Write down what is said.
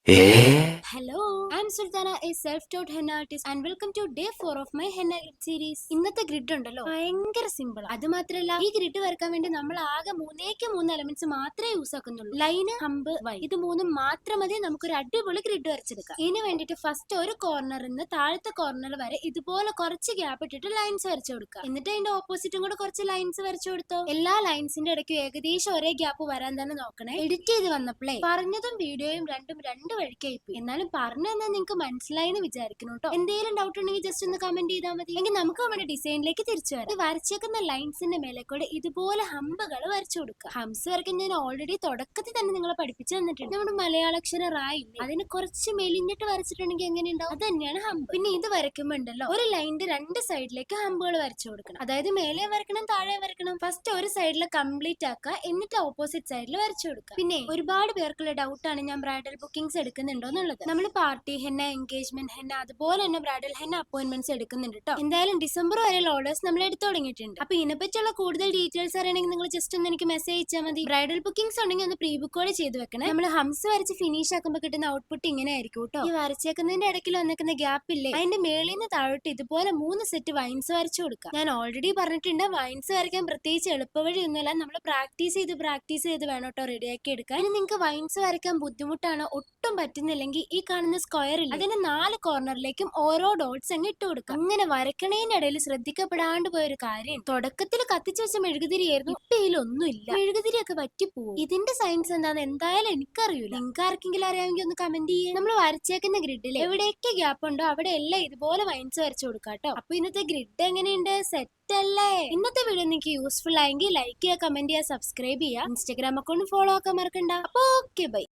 Hello, I'm Sultana, a self-taught henna artist, and welcome to day 4 of my henna grid series. ഇന്നത്തെ grid ഉണ്ടല്ലോ ഭയങ്കര simple. അത് മാത്രമല്ല ഈ ഗ്രിഡ് വരക്കാൻ വേണ്ടി നമ്മൾ ആകെ മൂന്ന് എലമെന്റ്സ് മാത്രമേ യൂസ് ആക്കുന്നുള്ളൂ. Line, hump, Y. ഇത് മൂന്നും മാത്രം മതി നമുക്കൊരു അടിപൊളി ഗ്രിഡ് വരച്ചെടുക്കാം. ഇതിന് വേണ്ടിയിട്ട് ഫസ്റ്റ് ഒരു കോർണറിൽ നിന്ന് താഴത്തെ കോർണർ വരെ ഇതുപോലെ കുറച്ച് ഗ്യാപ്പ് ഇട്ടിട്ട് ലൈൻസ് വരച്ചു കൊടുക്കുക. എന്നിട്ട് അതിന്റെ ഓപ്പോസിറ്റും കൂടെ കുറച്ച് ലൈൻസ് വരച്ചു കൊടുത്തോ. എല്ലാ ലൈൻസിന്റെ ഇടയ്ക്കും ഏകദേശം ഒരേ ഗ്യാപ്പ് വരാൻ തന്നെ നോക്കണേ. എഡിറ്റ് ചെയ്ത് വന്നപ്പോഴേ പറഞ്ഞതും വീഡിയോയും രണ്ട് വഴിക്കായി പോയി. എന്നാലും പറഞ്ഞു തന്നെ നിങ്ങൾക്ക് മനസ്സിലായെന്ന് വിചാരിക്കുന്നു കേട്ടോ. എന്തെങ്കിലും ഡൗട്ട് ഉണ്ടെങ്കിൽ ജസ്റ്റ് ഒന്ന് കമന്റ് ചെയ്താൽ മതി. എങ്കിൽ നമുക്ക് നമ്മുടെ ഡിസൈനിലേക്ക് തിരിച്ചു വരാം. വരച്ചേക്കുന്ന ലൈൻസിന്റെ മേലെ കൂടെ ഇതുപോലെ ഹമ്പുകൾ വരച്ചു കൊടുക്കുക. ഹംസ് വരയ്ക്കാൻ ഞാൻ ഓൾറെഡി തുടക്കത്തിൽ തന്നെ നിങ്ങളെ പഠിപ്പിച്ചു തന്നിട്ടുണ്ട്. നമ്മുടെ മലയാളാക്ഷരം റായി അതിന് കുറച്ച് മെലിഞ്ഞിട്ട് വരച്ചിട്ടുണ്ടെങ്കിൽ എങ്ങനെയുണ്ടാവും? അത് തന്നെയാണ് ഹമ്പ്. പിന്നെ ഇത് വരയ്ക്കുമ്പോ ഉണ്ടല്ലോ ഒരു ലൈനിന്റെ രണ്ട് സൈഡിലേക്ക് ഹമ്പുകൾ വരച്ചു കൊടുക്കണം. അതായത് മേലെ വരക്കണം, താഴെ വരക്കണം. ഫസ്റ്റ് ഒരു സൈഡിൽ കംപ്ലീറ്റ് ആക്കുക, എന്നിട്ട് ഓപ്പോസിറ്റ് സൈഡിൽ വരച്ചു കൊടുക്കുക. പിന്നെ ഒരുപാട് പേർക്കുള്ള ഡൗട്ടാണ് ഞാൻ ബ്രൈഡൽ ബുക്കിംഗ്സ് എടുക്കുന്നുണ്ടോ എന്നുള്ളത്. നമ്മൾ പാർട്ടി ഹെന്ന, എൻഗേജ്മെന്റ് ഹെന്ന, അതുപോലെ തന്നെ ബ്രൈഡൽ ഹെന്ന അപ്പോയിന്റ്മെന്റ്സ് എടുക്കുന്നുണ്ട് കേട്ടോ. എന്തായാലും ഡിസംബർ വരെയുള്ള ഓർഡേഴ്സ് നമ്മൾ എടുത്തു തുടങ്ങിയിട്ടുണ്ട്. അപ്പൊ ഇതിനെപ്പറ്റിയുള്ള കൂടുതൽ ഡീറ്റെയിൽസ് അറിയണമെങ്കിൽ നിങ്ങൾ ജസ്റ്റ് ഒന്ന് എനിക്ക് മെസ്സേജ് അയച്ചാൽ മതി. ബ്രൈഡൽ ബുക്കിംഗ്സ് ഉണ്ടെങ്കിൽ ഒന്ന് പ്രീ ബുക്കോടെ ചെയ്ത് വെക്കണേ. നമ്മൾ ഹംസ് വരച്ച് ഫിനിഷ് ആക്കുമ്പോൾ കിട്ടുന്ന ഔട്ട്പുട്ട് ഇങ്ങനെ ആയിരിക്കും കേട്ടോ. ഈ വരച്ചേക്കുന്നതിന്റെ ഇടയ്ക്ക് വന്നിരിക്കുന്ന ഗ്യാപ്പ് ഇല്ലേ, അതിന്റെ മേളിൽ നിന്ന് താഴോട്ട് ഇതുപോലെ 3 സെറ്റ് വൈൻസ് വരച്ചു കൊടുക്കാം. ഞാൻ ഓൾറെഡി പറഞ്ഞിട്ടുണ്ട്, വൈൻസ് വരയ്ക്കാൻ പ്രത്യേകിച്ച് എളുപ്പവഴിയൊന്നുമല്ല. നമ്മൾ പ്രാക്ടീസ് ചെയ്ത് വേണം കേട്ടോ റെഡിയാക്കി എടുക്കാൻ. ഇനി നിങ്ങൾക്ക് വൈൻസ് വരയ്ക്കാൻ ബുദ്ധിമുട്ടാണ്, ഒട്ടും പറ്റുന്നില്ലെങ്കിൽ ഈ കാണുന്ന സ്ക്വയർ ഇല്ല, അതിന്റെ 4 കോർണറിലേക്കും ഓരോ ഡോട്ട്സ് അങ്ങ് ഇട്ട് കൊടുക്കുക. അങ്ങനെ വരക്കണേന്റെ ഇടയിൽ ശ്രദ്ധിക്കപ്പെടാണ്ട് പോയൊരു കാര്യം, തുടക്കത്തിൽ കത്തിച്ചു വെച്ച മെഴുകുതിരിയായിരുന്നു. ഇപ്പൊ ഇതിലൊന്നുമില്ല, മെഴുകുതിരിയൊക്കെ പറ്റിപ്പോവും. ഇതിന്റെ സയൻസ് എന്താന്ന് എന്തായാലും എനിക്കറിയില്ല. നിങ്ങൾക്ക് ആർക്കെങ്കിലും അറിയാമെങ്കിൽ ഒന്ന് കമന്റ് ചെയ്യേ. നമ്മൾ വരച്ചേക്കുന്ന ഗ്രിഡിൽ എവിടെയൊക്കെ ഗ്യാപ്പ് ഉണ്ടോ അവിടെ എല്ലാം ഇതുപോലെ വൈൻസ് വരച്ചു കൊടുക്കാം കേട്ടോ. അപ്പൊ ഇന്നത്തെ ഗ്രിഡ് എങ്ങനെയുണ്ട്? സെറ്റ് അല്ലേ? ഇന്നത്തെ വീഡിയോ നിങ്ങൾക്ക് യൂസ്ഫുൾ ആയെങ്കിൽ ലൈക്ക് ചെയ്യുക, കമന്റ് ചെയ്യുക, സബ്സ്ക്രൈബ് ചെയ്യുക. ഇൻസ്റ്റാഗ്രാം അക്കൗണ്ട് ഫോളോ ആക്കാൻ മറക്കണ്ട. അപ്പൊ ഓക്കെ, ബൈ.